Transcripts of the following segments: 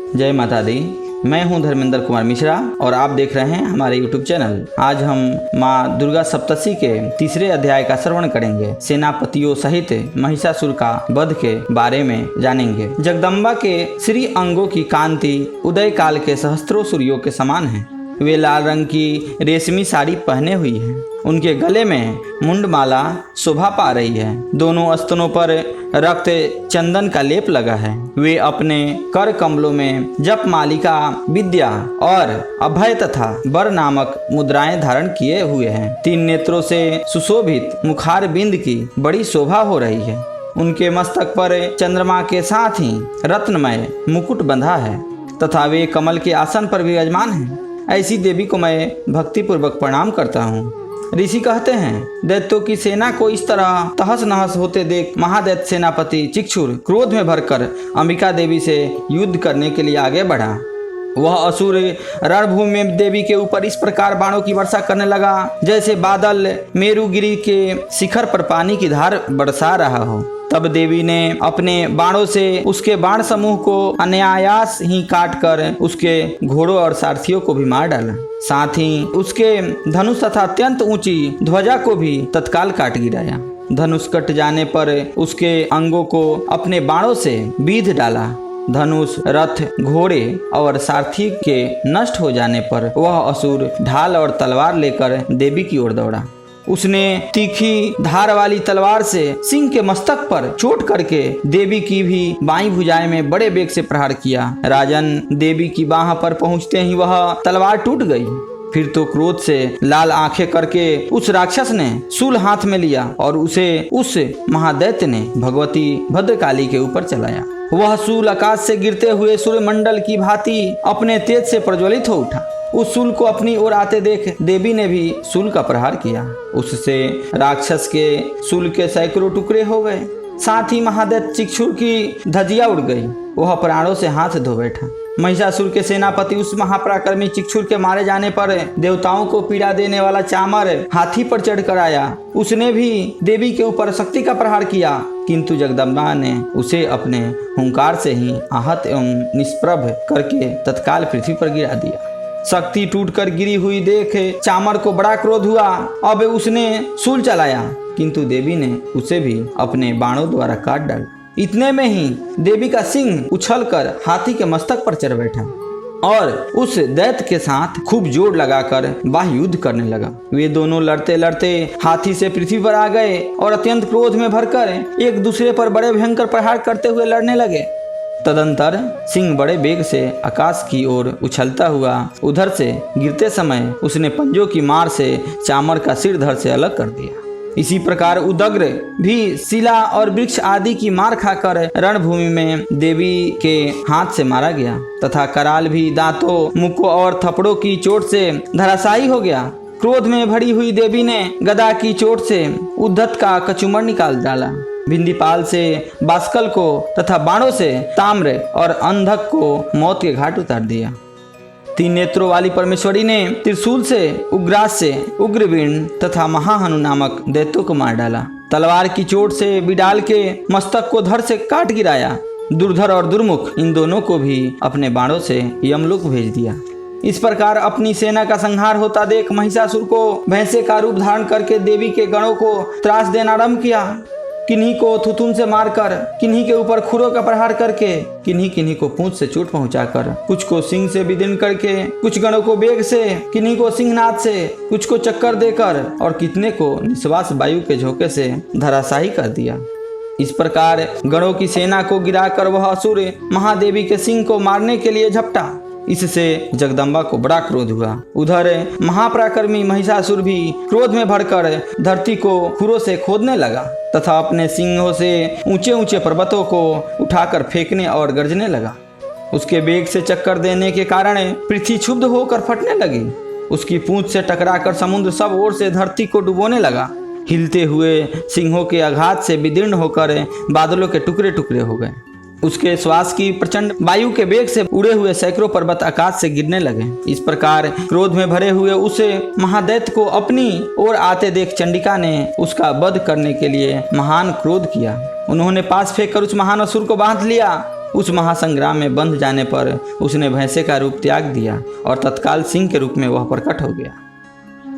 जय माता दी। मैं हूं धर्मेंद्र कुमार मिश्रा और आप देख रहे हैं हमारे यूट्यूब चैनल। आज हम माँ दुर्गा सप्तशती के तीसरे अध्याय का श्रवण करेंगे। सेनापतियों सहित महिषासुर का वध के बारे में जानेंगे। जगदम्बा के श्री अंगों की कांति उदय काल के सहस्त्रों सूर्यों के समान है। वे लाल रंग की रेशमी साड़ी पहने हुई है। उनके गले में मुंडमाला शोभा पा रही है। दोनों स्तनों पर रक्त चंदन का लेप लगा है। वे अपने कर कमलों में जप मालिका, विद्या और अभय तथा वर नामक मुद्राएं धारण किए हुए हैं। 3 नेत्रों से सुशोभित मुखार बिंद की बड़ी शोभा हो रही है। उनके मस्तक पर चंद्रमा के साथ ही रत्नमय मुकुट बंधा है तथा वे कमल के आसन पर विराजमान हैं। ऐसी देवी को मैं भक्ति पूर्वक प्रणाम करता हूँ। ऋषि कहते हैं, दैत्यों की सेना को इस तरह तहस नहस होते देख महादैत्य सेनापति चिक्षुर क्रोध में भरकर अंबिका देवी से युद्ध करने के लिए आगे बढ़ा। वह असुर रणभूमि में देवी के ऊपर इस प्रकार बाणों की वर्षा करने लगा जैसे बादल मेरुगिरी के शिखर पर पानी की धार बरसा रहा हो। तब देवी ने अपने बाणों से उसके बाण समूह को अनायास ही काट कर उसके घोड़ों और सारथियों को भी मार डाला। साथ ही उसके धनुष तथा अत्यंत ऊंची ध्वजा को भी तत्काल काट गिराया। धनुष कट जाने पर उसके अंगों को अपने बाणों से बीध डाला। धनुष, रथ, घोड़े और सारथी के नष्ट हो जाने पर वह असुर ढाल और तलवार लेकर देवी की ओर दौड़ा। उसने तीखी धार वाली तलवार से सिंह के मस्तक पर चोट करके देवी की भी बाईं भुजाएं में बड़े वेग से प्रहार किया। राजन, देवी की बाह पर पहुंचते ही वह तलवार टूट गई। फिर तो क्रोध से लाल आंखें करके उस राक्षस ने शूल हाथ में लिया और उसे उस महादैत्य ने भगवती भद्रकाली के ऊपर चलाया। वह शूल आकाश से गिरते हुए सूर्यमंडल की भांति अपने तेज से प्रज्वलित हो उठा। उस शूल को अपनी ओर आते देख देवी ने भी शूल का प्रहार किया। उससे राक्षस के शूल के सैकड़ों टुकड़े हो गए। साथ ही महादैत्य चिक्षुर की धजिया उड़ गई। वह प्राणों से हाथ धो बैठा। महिषासुर के सेनापति उस महापराक्रमी चिक्षुर के मारे जाने पर देवताओं को पीड़ा देने वाला चामर हाथी पर चढ़कर आया। उसने भी देवी के ऊपर शक्ति का प्रहार किया, किंतु जगदम्बा ने उसे अपने हुंकार से ही आहत एवं निष्प्रभ करके तत्काल पृथ्वी पर गिरा दिया। शक्ति टूटकर गिरी हुई देख चामर को बड़ा क्रोध हुआ। अब उसने शूल चलाया, किंतु देवी ने उसे भी अपने बाणों द्वारा काट डाला। इतने में ही देवी का सिंह उछलकर हाथी के मस्तक पर चढ़ बैठा और उस दैत्य के साथ खूब जोर लगाकर बाह्य युद्ध करने लगा। वे दोनों लड़ते लड़ते हाथी से पृथ्वी पर आ गए और अत्यंत क्रोध में भरकर एक दूसरे पर बड़े भयंकर प्रहार करते हुए लड़ने लगे। तदंतर सिंह बड़े वेग से आकाश की ओर उछलता हुआ उधर से गिरते समय उसने पंजों की मार से चामर का सिर धड़ से अलग कर दिया। इसी प्रकार उदग्र भी शिला और वृक्ष आदि की मार खाकर रणभूमि में देवी के हाथ से मारा गया तथा कराल भी दांतों, मुक्कों और थपड़ों की चोट से धराशायी हो गया। क्रोध में भरी हुई देवी ने गदा की चोट से उद्धत का कचूमर निकाल डाला। भिंदीपाल से बास्कल को तथा बाणों से ताम्र और अंधक को मौत के घाट उतार दिया। 3 नेत्रों वाली परमेश्वरी ने त्रिशूल से उग्रास से उग्रवीण तथा महाहनु नामक दैत्यों को मार डाला। तलवार की चोट से बिडाल के मस्तक को धड़ से काट गिराया। दुर्धर और दुर्मुख इन दोनों को भी अपने बाणों से यमलोक भेज दिया। इस प्रकार अपनी सेना का संहार होता देख महिषासुर को भैंसे का रूप धारण करके देवी के गणों को त्रास देना आरंभ किया। किन्हीं को थुथुन से मारकर, किन्हीं के ऊपर खुरों का प्रहार करके, किन्हीं को पूंछ से चोट पहुंचाकर, कुछ को सिंह से विदीर्ण करके, कुछ गणों को बेग से, किन्हीं को सिंहनाद से, कुछ को चक्कर देकर और कितने को निश्वास वायु के झोंके से धराशायी कर दिया। इस प्रकार गणों की सेना को गिराकर वह असुर महादेवी के सिंह को मारने के लिए झपटा। इससे जगदम्बा को बड़ा क्रोध हुआ। उधर महापराक्रमी महिषासुर भी क्रोध में भरकर धरती को खुरों से खोदने लगा तथा अपने सिंहों से ऊंचे ऊंचे पर्वतों को उठाकर फेंकने और गरजने लगा। उसके वेग से चक्कर देने के कारण पृथ्वी क्षुब्ध होकर फटने लगी। उसकी पूंछ से टकराकर समुद्र सब ओर से धरती को डुबोने लगा। हिलते हुए सिंहों के आघात से विदीर्ण होकर बादलों के टुकड़े टुकड़े हो गए। उसके श्वास की प्रचंड वायु के वेग से उड़े हुए सैकड़ों पर्वत आकाश से गिरने लगे। इस प्रकार क्रोध में भरे हुए उसे महादैत्य को अपनी ओर आते देख चंडिका ने उसका वध करने के लिए महान क्रोध किया। उन्होंने पास फेंक कर उस महान असुर को बांध लिया उस महासंग्राम में बंध जाने पर उसने भैंसे का रूप त्याग दिया और तत्काल सिंह के रूप में वह प्रकट हो गया।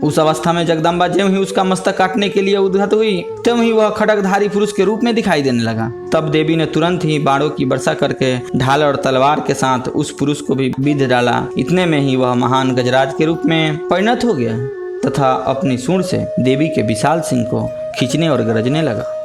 उस अवस्था में जगदम्बा ज्यों ही उसका मस्तक काटने के लिए उद्यत हुई, त्यों ही वह खड्गधारी पुरुष के रूप में दिखाई देने लगा। तब देवी ने तुरंत ही बाणों की वर्षा करके ढाल और तलवार के साथ उस पुरुष को भी विद्ध डाला। इतने में ही वह महान गजराज के रूप में परिणत हो गया तथा अपनी सूंड से देवी के विशाल सिंह को खींचने और गरजने लगा।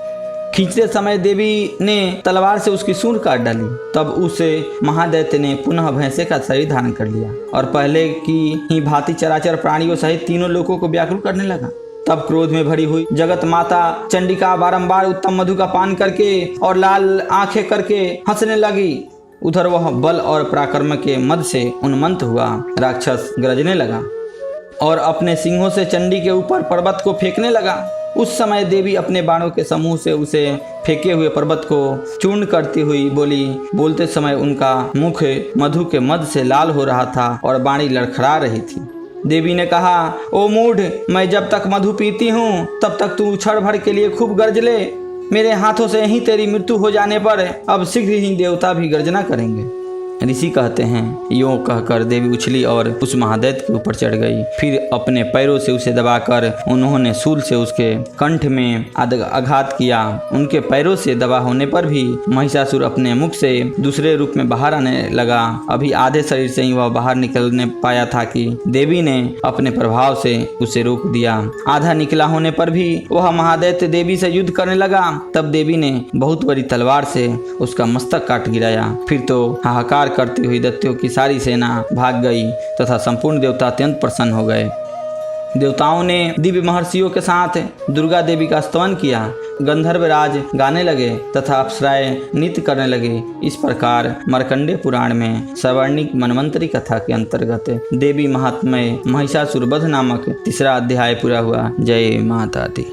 खींचते समय देवी ने तलवार से उसकी सूंड काट डाली। तब उसे महादैत्य ने पुनः भैंसे का शरीर धारण कर लिया और पहले की ही भांति चराचर प्राणियों सहित तीनों लोगों को व्याकुल करने लगा। तब क्रोध में भरी हुई जगत माता चंडिका बारंबार उत्तम मधु का पान करके और लाल आंखें करके हंसने लगी। उधर वह बल और पराक्रम के मद से उन्मत्त हुआ राक्षस गरजने लगा और अपने सिंहों से चंडी के ऊपर पर्वत को फेंकने लगा। उस समय देवी अपने बाणों के समूह से उसे फेंके हुए पर्वत को चूर्ण करती हुई बोली। बोलते समय उनका मुख मधु के मद से लाल हो रहा था और वाणी लड़खड़ा रही थी। देवी ने कहा, ओ मूढ़, मैं जब तक मधु पीती हूँ तब तक तू क्षण भर के लिए खूब गर्ज ले। मेरे हाथों से ही तेरी मृत्यु हो जाने पर अब शीघ्र ही देवता भी गर्जना करेंगे। ऋषि कहते हैं, यूं कहकर देवी उछली और उस महादैत्य के ऊपर चढ़ गई। फिर अपने पैरों से उसे दबाकर उन्होंने शूल से उसके कंठ में आघात किया। उनके पैरों से दबा होने पर भी महिषासुर अपने मुख से दूसरे रूप में बाहर आने लगा। अभी आधे शरीर से ही वह बाहर निकलने पाया था कि देवी ने अपने प्रभाव से उसे रोक दिया। आधा निकला होने पर भी वह महादैत्य देवी से युद्ध करने लगा। तब देवी ने बहुत बड़ी तलवार से उसका मस्तक काट गिराया। फिर तो हाहाकार करती हुई दैत्यों की सारी सेना भाग गई तथा संपूर्ण देवता अत्यंत प्रसन्न हो गए। देवताओं ने दिव्य महर्षियों के साथ दुर्गा देवी का स्तवन किया। गंधर्वराज गाने लगे तथा अप्सराएं नृत्य करने लगे। इस प्रकार मार्कंडेय पुराण में सवर्णिक मनवंतरी कथा के अंतर्गत देवी महात्म्य महिषासुर वध नामक तीसरा अध्याय पूरा हुआ। जय माता दी।